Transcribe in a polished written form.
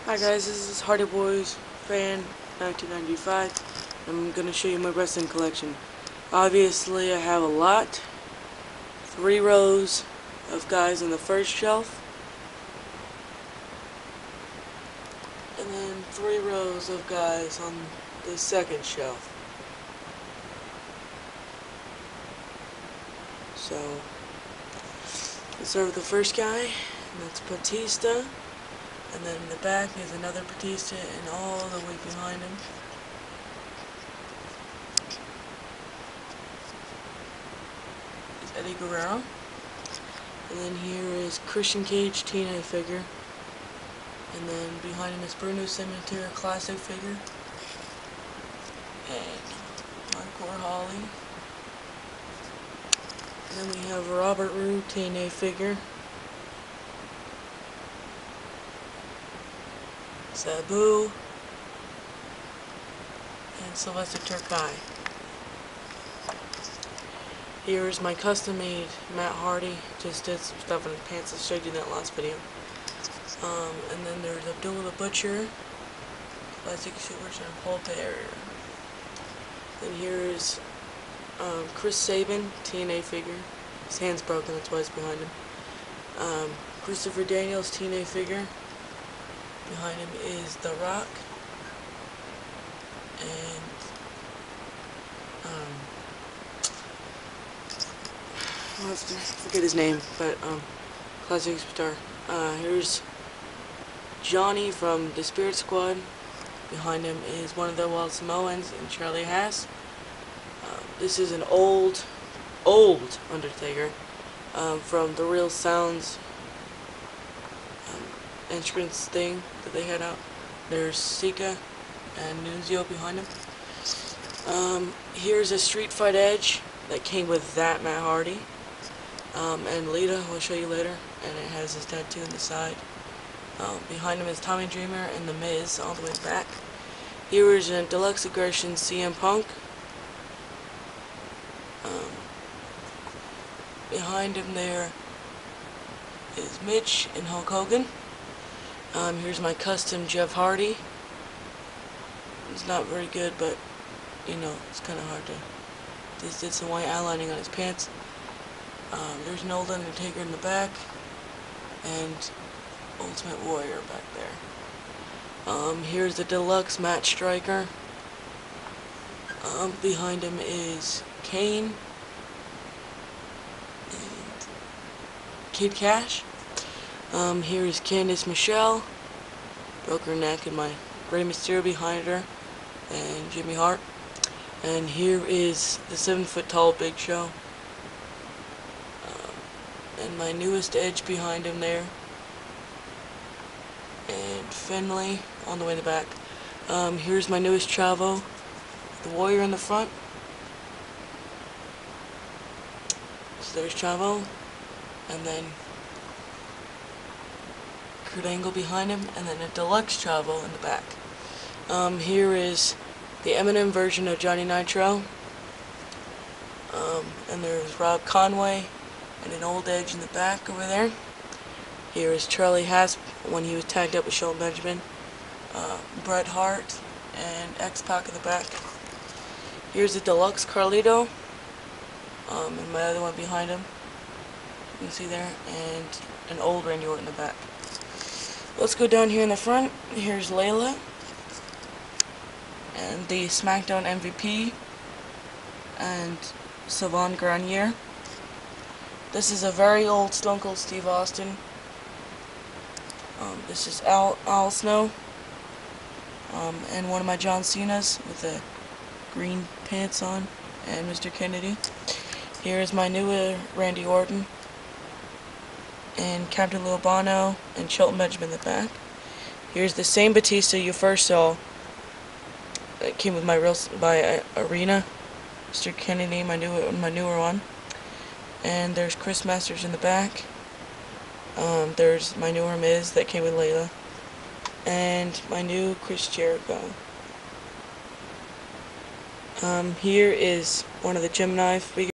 Hi guys, this is Hardy Boys Fan 1995. I'm gonna show you my wrestling collection. Obviously, I have a lot. 3 rows of guys on the first shelf, and then 3 rows of guys on the second shelf. So, let's start with the first guy, and that's Batista. And then in the back is another Batista, and all the way behind him is Eddie Guerrero. And then here is Christian Cage TNA figure. And then behind him is Bruno Sammartino classic figure. And Hardcore Holly. And then we have Robert Roode TNA figure. Sabu, and Sylvester Terkay. Here's my custom-made Matt Hardy. Just did some stuff in his pants. I showed you in that last video. And then there's Abdullah the Butcher, classic Super and Paul Bearer. Then here's Chris Sabin TNA figure. His hand's broken, that's why it's behind him. Christopher Daniels TNA figure. Behind him is The Rock, and I forget his name, but classic star. Here's Johnny from the Spirit Squad. Behind him is one of the Wild Samoans and Charlie Haas. This is an old Undertaker from the Real Sounds entrance thing that they had out. There's Sika and Nunzio behind him. Here's a Street Fight Edge that came with that Matt Hardy. And Lita, I'll show you later, and it has his tattoo on the side. Behind him is Tommy Dreamer and The Miz all the way back. Here is a deluxe aggression CM Punk. Behind him there is Mitch and Hulk Hogan. Here's my custom Jeff Hardy. It's not very good, but you know, it's kind of hard to. Just did some white outlining on his pants. There's an old Undertaker in the back, and Ultimate Warrior back there. Here's the deluxe Matt Striker. Behind him is Kane and Kid Cash. Here is Candice Michelle, broke her neck, and my Rey Mysterio behind her, and Jimmy Hart. And here is the 7-foot-tall Big Show, and my newest Edge behind him there, and Finlay on the way in the back. Here's my newest Chavo, the Warrior in the front. So there's Chavo, and then Kurt Angle behind him, and then a deluxe Chavo in the back. Here is the Eminem version of Johnny Nitro, and there's Rob Conway and an old Edge in the back over there. Here is Charlie Haas when he was tagged up with Shelton Benjamin, Bret Hart, and X-Pac in the back. Here's the deluxe Carlito, and my other one behind him, you can see there, and an old Randy Orton in the back. Let's go down here in the front. Here's Layla and the SmackDown MVP and Sylvain Grenier. This is a very old Stone Cold Steve Austin. This is Al Snow, and one of my John Cena's with the green pants on, and Mr. Kennedy. Here is my newer Randy Orton, and Captain Lou Albano, and Shelton Benjamin in the back. Here's the same Batista you first saw. That came with my Arena, Mr. Kennedy, my newer one. And there's Chris Masters in the back. There's my newer Miz that came with Layla, and my new Chris Jericho. Here is one of the Gemini figures.